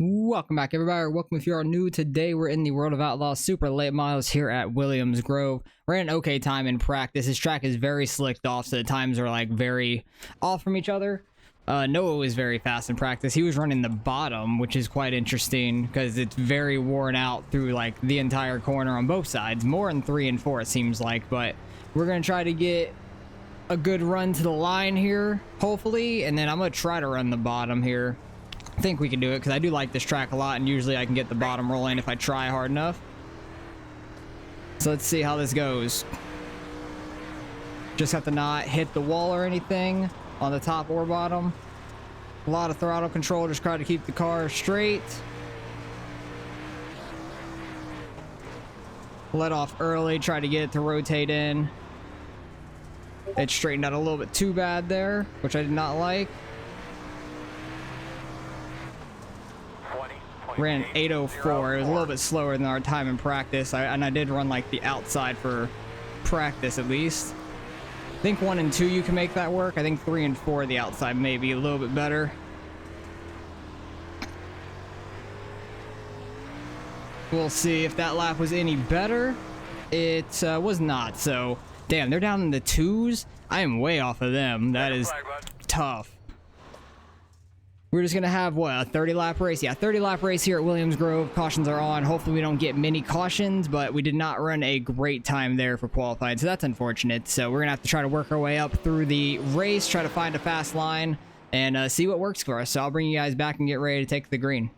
Welcome back, everybody, or welcome if you are new. Today we're in the World of Outlaws Super Late Models here at Williams Grove. We're at an okay time in practice. This track is very slicked off, so the times are like very off from each other. Noah was very fast in practice. He was running the bottom, which is quite interesting because it's very worn out through like the entire corner on both sides. More in 3 and 4 it seems like, but we're going to try to get a good run to the line here, hopefully, and then I'm going to try to run the bottom here. I think we can do it because I do like this track a lot, and usually I can get the bottom rolling if I try hard enough. So let's see how this goes. Just have to not hit the wall or anything on the top or bottom. A lot of throttle control, just try to keep the car straight. Let off early, try to get it to rotate in. It straightened out a little bit too bad there, which I did not like. Ran 8:04. It was a little bit slower than our time in practice. And I did run like the outside for practice at least. I think 1 and 2 you can make that work. I think 3 and 4 the outside may be a little bit better. We'll see if that lap was any better. It was not. So damn, they're down in the 2s. I am way off of them. That is tough. We're just going to have, what, a 30-lap race? Yeah, 30-lap race here at Williams Grove. Cautions are on. Hopefully we don't get many cautions, but we did not run a great time there for qualifying, so that's unfortunate. So we're going to have to try to work our way up through the race, try to find a fast line, and see what works for us. So I'll bring you guys back and get ready to take the green.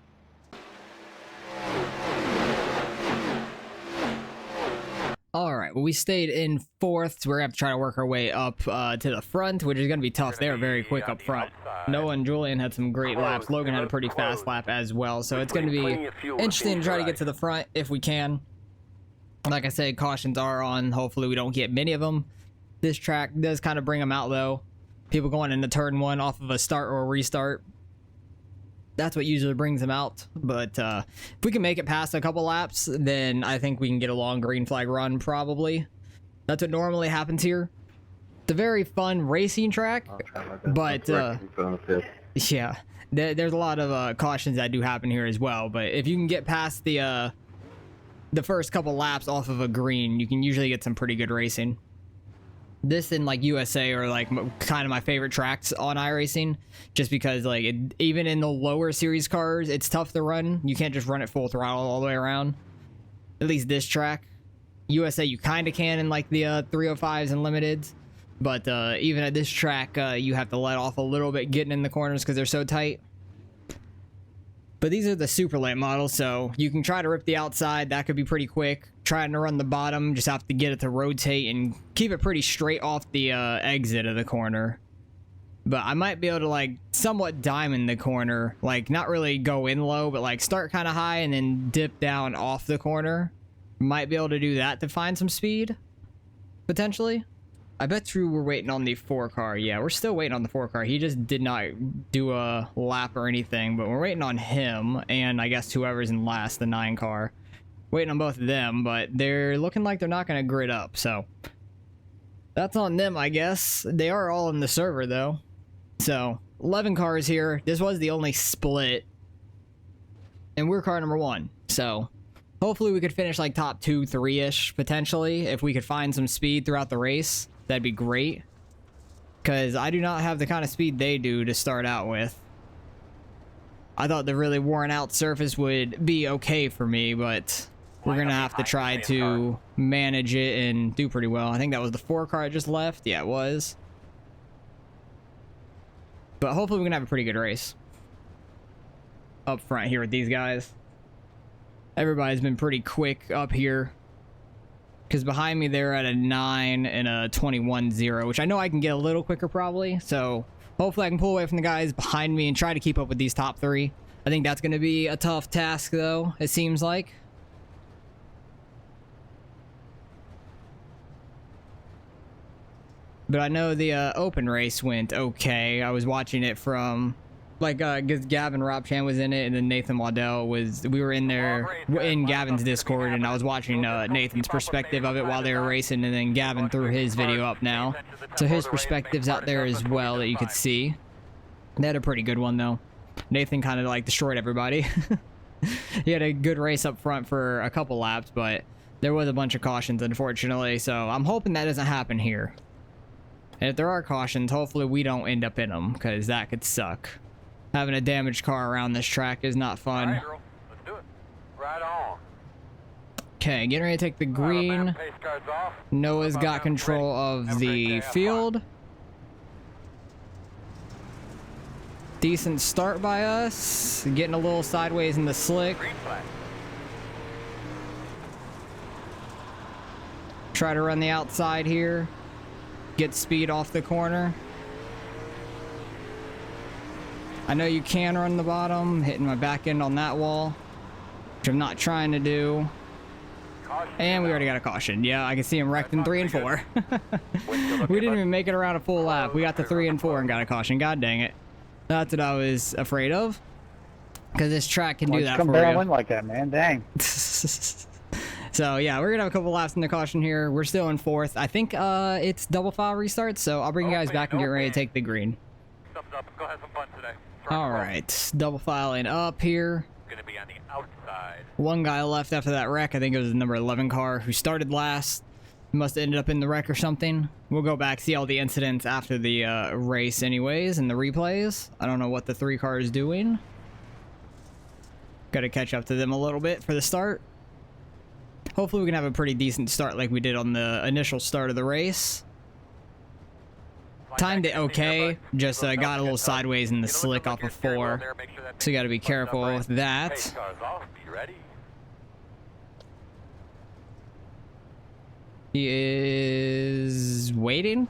Alright, well, we stayed in 4th, so we're going to have to try to work our way up to the front, which is going to be tough. They were very quick up front. Noah and Julian had some great laps. Logan had a pretty fast lap as well, so it's going to be interesting to try to get to the front if we can. Like I said, cautions are on. Hopefully we don't get many of them. This track does kind of bring them out, though. People going into turn 1 off of a start or a restart. That's what usually brings them out, but if we can make it past a couple laps, then I think we can get a long green flag run, probably. That's what normally happens here. It's a very fun racing track, but yeah, there's a lot of cautions that do happen here as well, but if you can get past the first couple laps off of a green, you can usually get some pretty good racing. This and like USA are like kind of my favorite tracks on iRacing, just because like even in the lower series cars, it's tough to run. You can't just run it full throttle all the way around. At least this track. USA you kind of can in like the 305s and limiteds, but even at this track you have to let off a little bit getting in the corners because they're so tight. But these are the super late models, so you can try to rip the outside. That could be pretty quick. Trying to run the bottom, just have to get it to rotate and keep it pretty straight off the exit of the corner. But I might be able to like somewhat diamond the corner, like not really go in low, but like start kind of high and then dip down off the corner. Might be able to do that to find some speed, potentially. I bet you we're waiting on the 4 car. Yeah, we're still waiting on the 4 car. He just did not do a lap or anything, but we're waiting on him and I guess whoever's in last, the 9 car. Waiting on both of them, but they're looking like they're not going to grid up, so that's on them, I guess. They are all in the server, though. So, 11 cars here. This was the only split, and we're car number 1, so hopefully we could finish like top 2, 3-ish, potentially, if we could find some speed throughout the race. That'd be great, because I do not have the kind of speed they do to start out with. I thought the really worn out surface would be okay for me, but we're going to have to try to manage it and do pretty well. I think that was the 4 car I just left. Yeah, it was. But hopefully we can have a pretty good race up front here with these guys. Everybody's been pretty quick up here, because behind me they're at a 9 and a 21-0, which I know I can get a little quicker probably. So hopefully I can pull away from the guys behind me and try to keep up with these top 3. I think that's going to be a tough task, though, it seems like. But I know the open race went okay. I was watching it from, like, Gavin Robchan was in it, and then Nathan Waddell was, we were in there, in Gavin's Discord, and I was watching Nathan's perspective of it while they were racing, and then Gavin threw his video up now. So his perspective's out there as well that you could see. They had a pretty good one, though. Nathan kind of like destroyed everybody. He had a good race up front for a couple laps, but there was a bunch of cautions, unfortunately. So I'm hoping that doesn't happen here. And if there are cautions, hopefully we don't end up in them, because that could suck. Having a damaged car around this track is not fun. All right, girl. Let's do it. Right on. Okay, getting ready to take the green. Noah's got control of the field. Decent start by us. Getting a little sideways in the slick. Try to run the outside here. Get speed off the corner. I know you can run the bottom. Hitting my back end on that wall, which I'm not trying to do. And we already got a caution. Yeah, I can see him wrecked in 3 and 4. We didn't even make it around a full lap. We got to 3 and 4 and got a caution. God dang it. That's what I was afraid of. Because this track can do that for you. Come barreling like that, man. Dang. So, yeah, we're going to have a couple laps in the caution here. We're still in 4th. I think it's double file restart, so I'll bring you guys back and get ready to take the green. Go have some fun today. All right, double filing up here. Gonna be on the outside. One guy left after that wreck. I think it was the number 11 car who started last. Must have ended up in the wreck or something. We'll go back, see all the incidents after the race anyways, and the replays. I don't know what the 3 car is doing. Got to catch up to them a little bit for the start. Hopefully we can have a pretty decent start like we did on the initial start of the race. Timed it okay, just got a little sideways in the slick off of 4. So you got to be careful with that. He is waiting.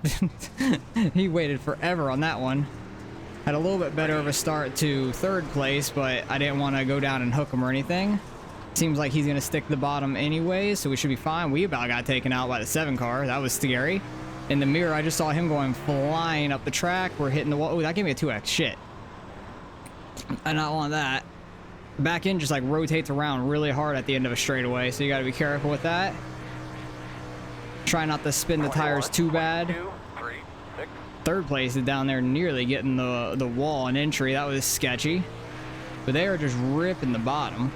He waited forever on that one. Had a little bit better of a start to 3rd place, but I didn't want to go down and hook him or anything. Seems like he's going to stick to the bottom anyway, so we should be fine. We about got taken out by the 7 car. That was scary. In the mirror, I just saw him going flying up the track. We're hitting the wall. Oh, that gave me a 2x. Shit. I not want that. Back end just like rotates around really hard at the end of a straightaway, so you got to be careful with that. Try not to spin the tires too bad. 3rd place is down there nearly getting the wall and entry. That was sketchy. But they are just ripping the bottom.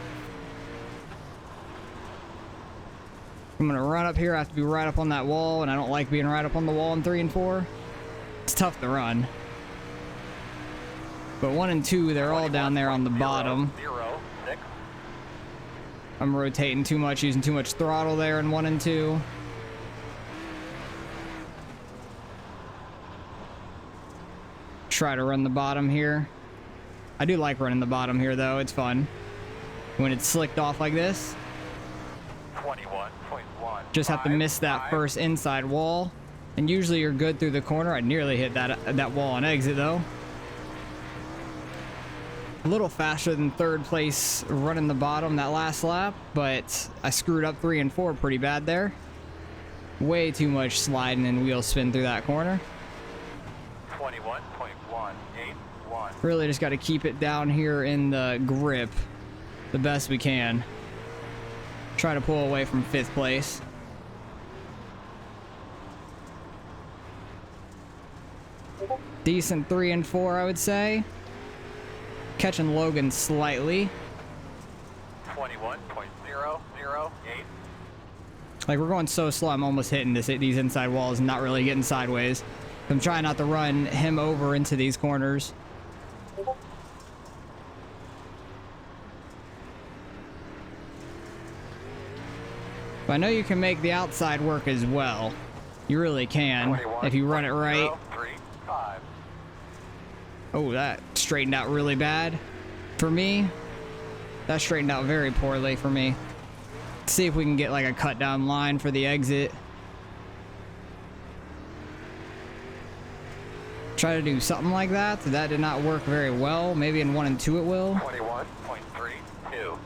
I'm going to run up here. I have to be right up on that wall, and I don't like being right up on the wall in 3 and 4. It's tough to run. But 1 and 2, they're all down there on the bottom. I'm rotating too much, using too much throttle there in 1 and 2. Try to run the bottom here. I do like running the bottom here, though. It's fun. When it's slicked off like this. 21.1. Just have to miss that first inside wall. And usually you're good through the corner. I nearly hit that wall on exit, though. A little faster than 3rd place running the bottom that last lap, but I screwed up 3 and 4 pretty bad there. Way too much sliding and wheel spin through that corner. 21.181. Really just got to keep it down here in the grip the best we can. Try to pull away from 5th place. Decent 3 and 4, I would say. Catching Logan slightly. 21.008. Like, we're going so slow, I'm almost hitting these inside walls and not really getting sideways. I'm trying not to run him over into these corners. But I know you can make the outside work as well. You really can, if you run it right. Oh, that straightened out really bad. For me, that straightened out very poorly for me. Let's see if we can get like a cut down line for the exit. Try to do something like that. That did not work very well. Maybe in 1 and 2 it will. 21.328. Because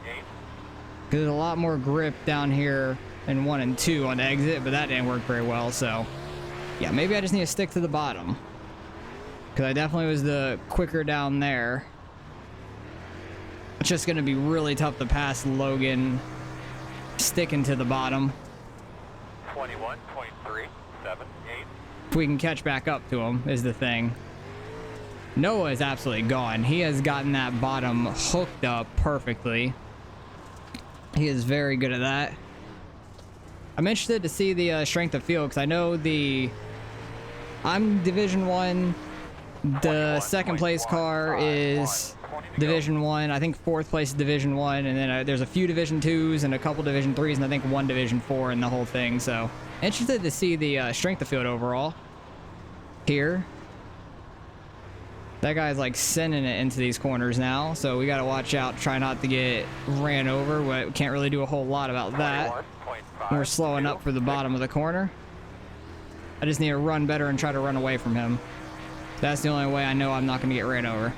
there's a lot more grip down here in 1 and 2 on exit, but that didn't work very well. So, yeah, maybe I just need to stick to the bottom. Because I definitely was the quicker down there. It's just going to be really tough to pass Logan sticking to the bottom. 21.378. If we can catch back up to him is the thing. Noah is absolutely gone. He has gotten that bottom hooked up perfectly. He is very good at that. I'm interested to see the strength of field because I know I'm Division 1. The second place car is Division 1. I think fourth place is Division 1. And then there's a few Division 2s and a couple Division 3s and I think one Division 4 in the whole thing. So interested to see the strength of field overall here. That guy's like sending it into these corners now, so we got to watch out, try not to get ran over, but we can't really do a whole lot about that. We're slowing up for the bottom of the corner. I just need to run better and try to run away from him. That's the only way I know I'm not going to get ran over.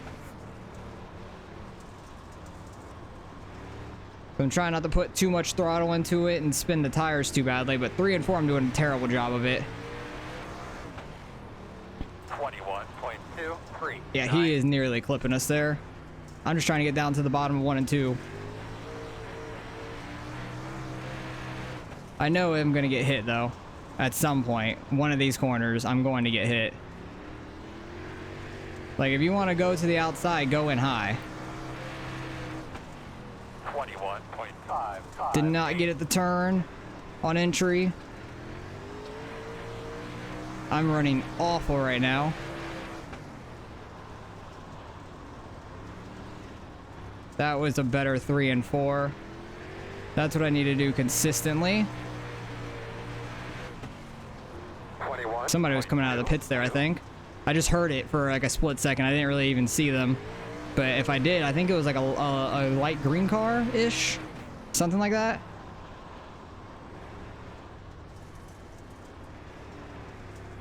I'm trying not to put too much throttle into it and spin the tires too badly, but 3 and 4 I'm doing a terrible job of it. 21.23. Yeah, he is nearly clipping us there. I'm just trying to get down to the bottom of 1 and 2. I know I'm going to get hit, though. At some point. One of these corners, I'm going to get hit. Like, if you want to go to the outside, go in high. 21.5. Did not get at the turn on entry. I'm running awful right now. That was a better 3 and 4. That's what I need to do consistently. Somebody was coming out of the pits there, I think. I just heard it for like a split second. I didn't really even see them. But if I did, I think it was like a light green car-ish. Something like that.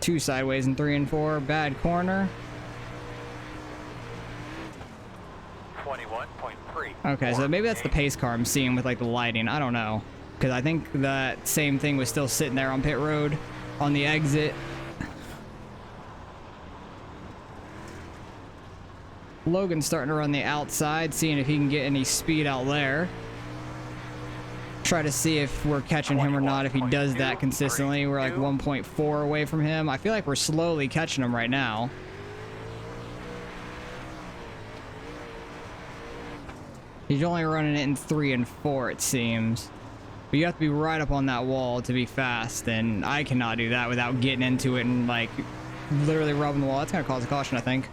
Two sideways in 3 and 4. Bad corner. 21.3. Okay, so maybe that's the pace car I'm seeing with like the lighting. I don't know. Because I think that same thing was still sitting there on pit road on the exit. Logan's starting to run the outside, seeing if he can get any speed out there. Try to see if we're catching him or not. If he does that consistently, we're like 1.4 away from him. I feel like we're slowly catching him right now. He's only running it in 3 and 4, it seems. But you have to be right up on that wall to be fast, and I cannot do that without getting into it and like literally rubbing the wall. That's gonna cause a caution, I think.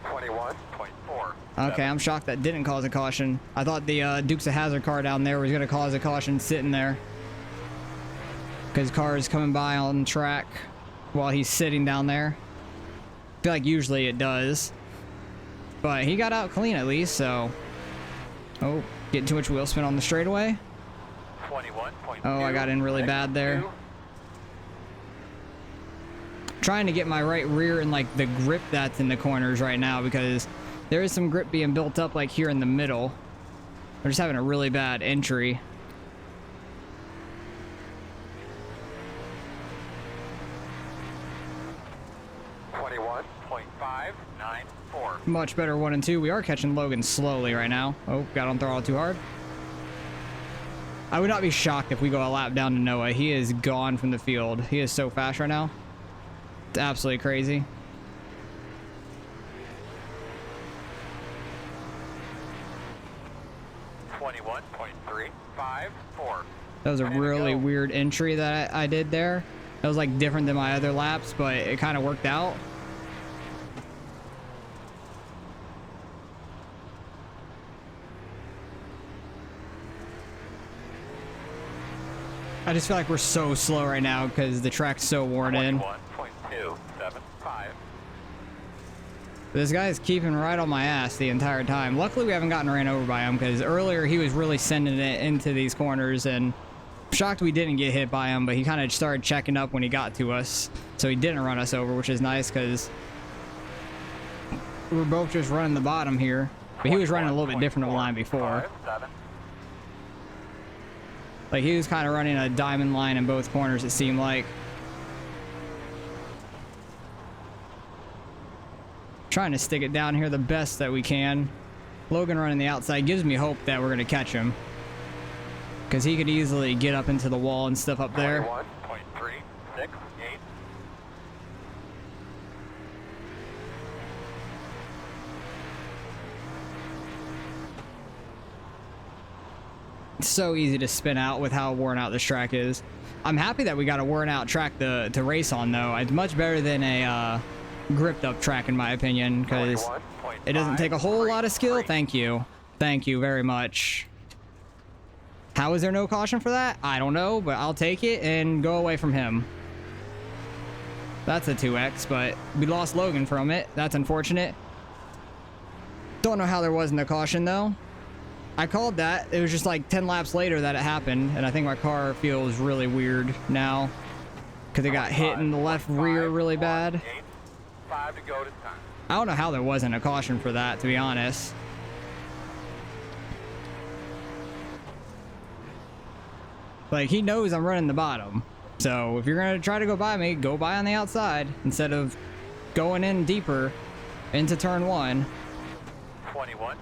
21.4. Okay, I'm shocked that didn't cause a caution. I thought the Dukes of Hazzard car down there was gonna cause a caution sitting there, because cars coming by on track while he's sitting down there. I feel like usually it does, but he got out clean at least. So, oh, getting too much wheel spin on the straightaway. 21.2. Oh, I got in really bad there. Trying to get my right rear in like the grip that's in the corners right now, because there is some grip being built up like here in the middle. We're just having a really bad entry. Much better 1 and 2. We are catching Logan slowly right now. Oh, got on throttle too hard. I would not be shocked if we go a lap down to Noah. He is gone from the field. He is so fast right now. It's absolutely crazy. That was a really weird entry that I did there. That was like different than my other laps, but it kind of worked out. I just feel like we're so slow right now because the track's so worn in. 21.275. This guy's keeping right on my ass the entire time. Luckily, we haven't gotten ran over by him, because earlier he was really sending it into these corners, and I'm shocked we didn't get hit by him, but he kind of started checking up when he got to us. So he didn't run us over, which is nice, because we're both just running the bottom here. But he was running a little bit different of a line before. Like, he was kind of running a diamond line in both corners, it seemed like. Trying to stick it down here the best that we can. Logan running the outside gives me hope that we're going to catch him, because he could easily get up into the wall and stuff up there. 21.368. It's so easy to spin out with how worn out this track is. I'm happy that we got a worn out track to race on, though. It's much better than a gripped up track, in my opinion, because it doesn't take a whole lot of skill. Thank you. Thank you very much. How is there no caution for that? I don't know, but I'll take it and go away from him. That's a 2x, but we lost Logan from it. That's unfortunate. Don't know how there wasn't a caution, though. I called that. It was just like 10 laps later that it happened, and I think my car feels really weird now because it got hit in the left rear really bad. 5 to go to time. I don't know how there wasn't a caution for that, to be honest. Like, he knows I'm running the bottom. So if you're going to try to go by me, go by on the outside instead of going in deeper into turn 1. 21.4.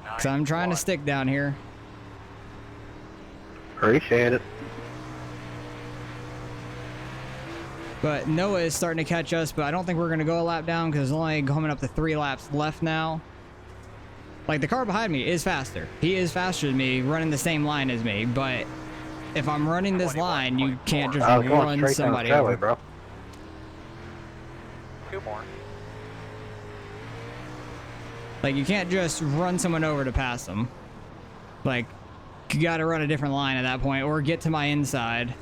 Because I'm trying to stick down here. Appreciate it. But Noah is starting to catch us, but I don't think we're going to go a lap down because there's only coming up to 3 laps left now. Like, the car behind me is faster. He is faster than me, running the same line as me, but if I'm running this line, you can't just run somebody over. Bro. 2 more. Like, you can't just run someone over to pass them. Like, you gotta run a different line at that point, or get to my inside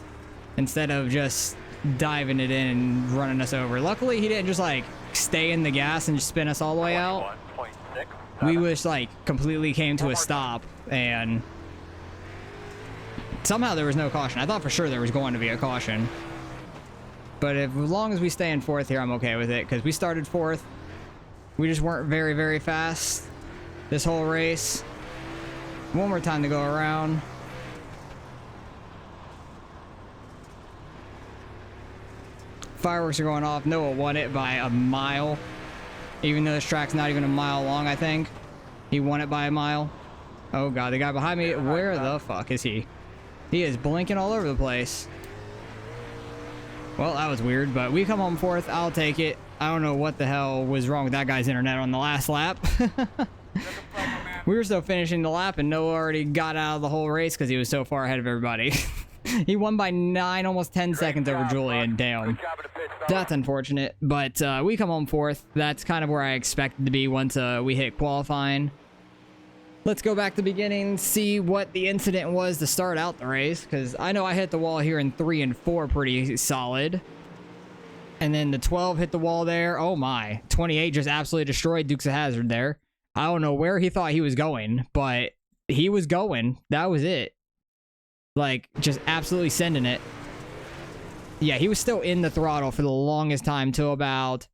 instead of just diving it in and running us over. Luckily, he didn't just, like, stay in the gas and just spin us all the way out. 21.6. We just, like, completely came to a stop, and somehow there was no caution. I thought for sure there was going to be a caution. But as long as we stay in 4th here, I'm okay with it, because we started 4th. We just weren't very, very fast this whole race. One more time to go around. Fireworks are going off. Noah won it by a mile. Even though this track's not even a mile long, I think. He won it by a mile. Oh, God. The guy behind me, where the fuck is he? He is blinking all over the place. Well, that was weird, but we come home 4th. I'll take it. I don't know what the hell was wrong with that guy's internet on the last lap. We were still finishing the lap, and Noah already got out of the whole race because he was so far ahead of everybody. He won by 9, almost 10 seconds over Julian. Damn. That's unfortunate, but we come home 4th. That's kind of where I expected to be once we hit qualifying. Let's go back to the beginning, see what the incident was to start out the race, because I know I hit the wall here in 3 and 4 pretty solid. And then the 12 hit the wall there. Oh my. 28 just absolutely destroyed Dukes of Hazzard there. I don't know where he thought he was going, but he was going. That was it. Like, just absolutely sending it. Yeah, he was still in the throttle for the longest time till about...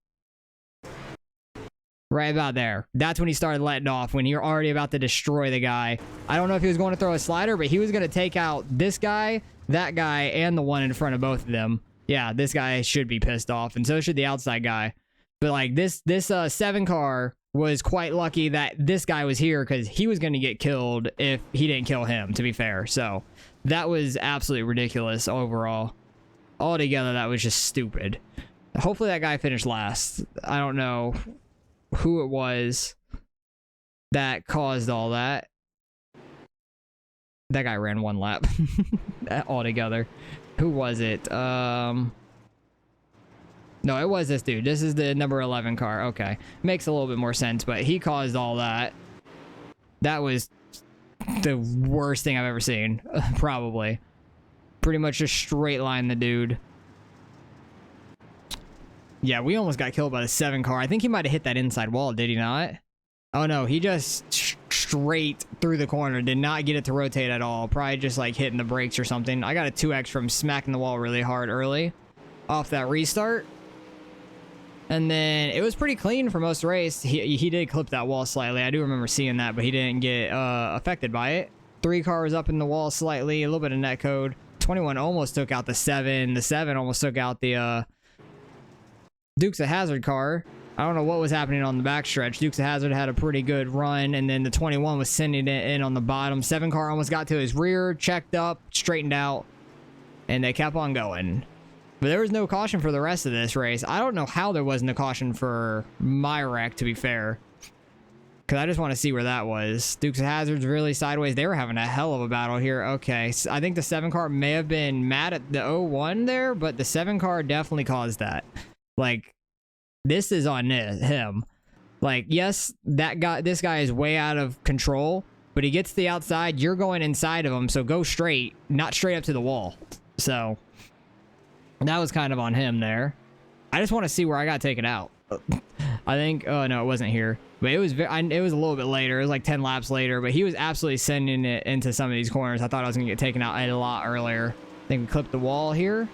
right about there. That's when he started letting off, when you're already about to destroy the guy. I don't know if he was going to throw a slider, but he was going to take out this guy, that guy, and the one in front of both of them. Yeah, this guy should be pissed off, and so should the outside guy. But, like, this 7 car was quite lucky that this guy was here, because he was going to get killed if he didn't kill him, to be fair. So, that was absolutely ridiculous overall. Altogether, that was just stupid. Hopefully that guy finished last. I don't know who it was that caused all that. That guy ran 1 lap altogether. Who was it? No, it was this dude. This is the number 11 car. Okay. Makes a little bit more sense, but he caused all that. That was the worst thing I've ever seen. Probably. Pretty much just straight line the dude. Yeah, we almost got killed by the 7 car. I think he might have hit that inside wall, did he not? Oh no, he just straight through the corner. Did not get it to rotate at all. Probably just like hitting the brakes or something. I got a 2x from smacking the wall really hard early off that restart. And then it was pretty clean for most of the race. He did clip that wall slightly. I do remember seeing that, but he didn't get affected by it. 3 cars up in the wall slightly. A little bit of net code. 21 almost took out the 7. The 7 almost took out the Dukes of Hazzard car. I don't know what was happening on the backstretch. Dukes of Hazzard had a pretty good run, and then the 21 was sending it in on the bottom. 7 car almost got to his rear, checked up, straightened out, and they kept on going. But there was no caution for the rest of this race. I don't know how there wasn't a caution for my wreck, to be fair. Because I just want to see where that was. Dukes of Hazzard's really sideways. They were having a hell of a battle here. Okay, so I think the 7 car may have been mad at the 01 there, but the 7 car definitely caused that. Like, this is on him. Like, yes, this guy is way out of control, but he gets to the outside. You're going inside of him, so go straight, not straight up to the wall. So, that was kind of on him there. I just want to see where I got taken out. I think, oh no, it wasn't here, but it was a little bit later. It was like 10 laps later, but he was absolutely sending it into some of these corners. I thought I was gonna get taken out a lot earlier. I think we clipped the wall here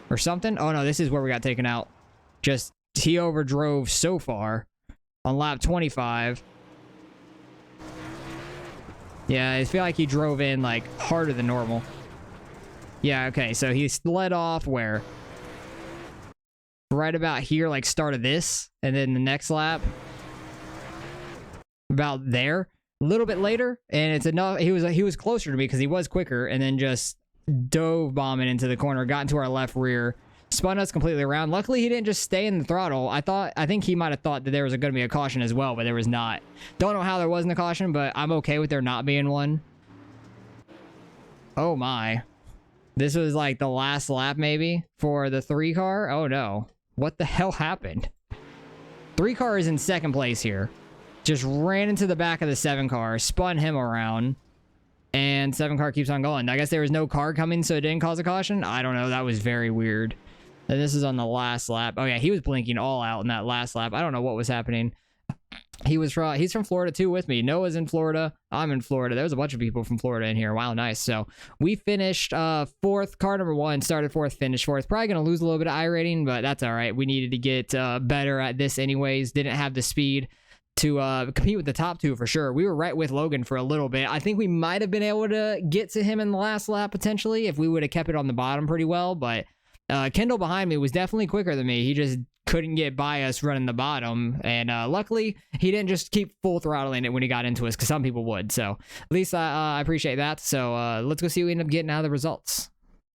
or something. Oh no, this is where we got taken out. Just he overdrove so far on lap 25. Yeah, I feel like he drove in like harder than normal. Yeah, okay, so he led off where? Right about here, like start of this, and then the next lap about there, a little bit later, and it's enough. He was closer to me because he was quicker, and then just dove bombing into the corner, got into our left rear, spun us completely around. Luckily, he didn't just stay in the throttle. I think he might have thought that there was going to be a caution as well, but there was not. Don't know how there wasn't a caution, but I'm okay with there not being one. Oh my, this was like the last lap maybe for the 3 car. Oh no. What the hell happened? 3 car is in second place here. Just ran into the back of the 7 car, spun him around, and 7 car keeps on going. I guess there was no car coming, so it didn't cause a caution. I don't know. That was very weird. And this is on the last lap. Oh yeah, he was blinking all out in that last lap. I don't know what was happening. He's from Florida too with me. Noah's in Florida. I'm in Florida. There's a bunch of people from Florida in here. Wow, nice. So we finished 4th. Car number 1 started 4th, finished 4th. Probably going to lose a little bit of iRating, but that's all right. We needed to get better at this anyways. Didn't have the speed to compete with the top 2 for sure. We were right with Logan for a little bit. I think we might have been able to get to him in the last lap potentially if we would have kept it on the bottom pretty well, but Kendall behind me was definitely quicker than me. He just couldn't get by us running the bottom, and luckily he didn't just keep full throttling it when he got into us, because some people would. So at least I appreciate that. So let's go see what we end up getting out of the results.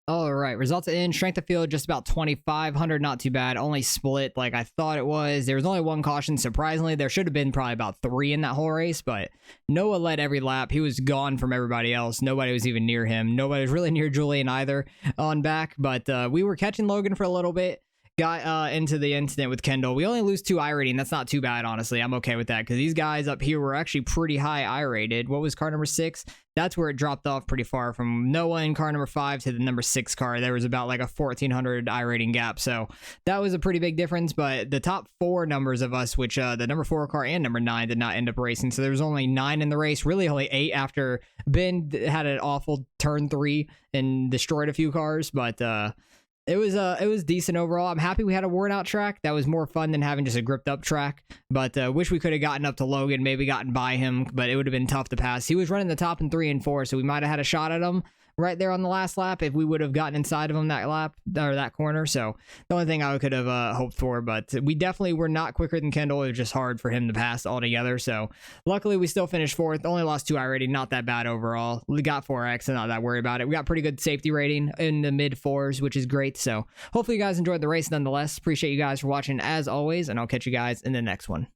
All right, results in strength of field just about 2,500, not too bad. Only split like I thought it was. There was only 1 caution. Surprisingly, there should have been probably about 3 in that whole race, but Noah led every lap. He was gone from everybody else. Nobody was even near him. Nobody was really near Julian either on back, but we were catching Logan for a little bit. Got into the incident with Kendall. We only lose 2 iRating. That's not too bad, honestly. I'm okay with that because these guys up here were actually pretty high iRated. What was car number 6? That's where it dropped off pretty far from Noah in car number 5 to the number 6 car. There was about like a 1,400 iRating gap. So that was a pretty big difference. But the top 4 numbers of us, which the number 4 car and number 9 did not end up racing. So there was only 9 in the race, really only 8 after Ben had an awful turn 3 and destroyed a few cars. But it was decent overall. I'm happy we had a worn out track. That was more fun than having just a gripped up track. But wish we could have gotten up to Logan, maybe gotten by him, but it would have been tough to pass. He was running the top in 3 and 4, so we might have had a shot at him right there on the last lap if we would have gotten inside of him that lap or that corner. So the only thing I could have hoped for, but we definitely were not quicker than Kendall. It was just hard for him to pass altogether. So luckily we still finished 4th. Only lost 2 iRating, not that bad overall. We got 4x, so not that worried about it. We got pretty good safety rating in the mid 4s, which is great. So hopefully you guys enjoyed the race nonetheless. Appreciate you guys for watching as always, and I'll catch you guys in the next one.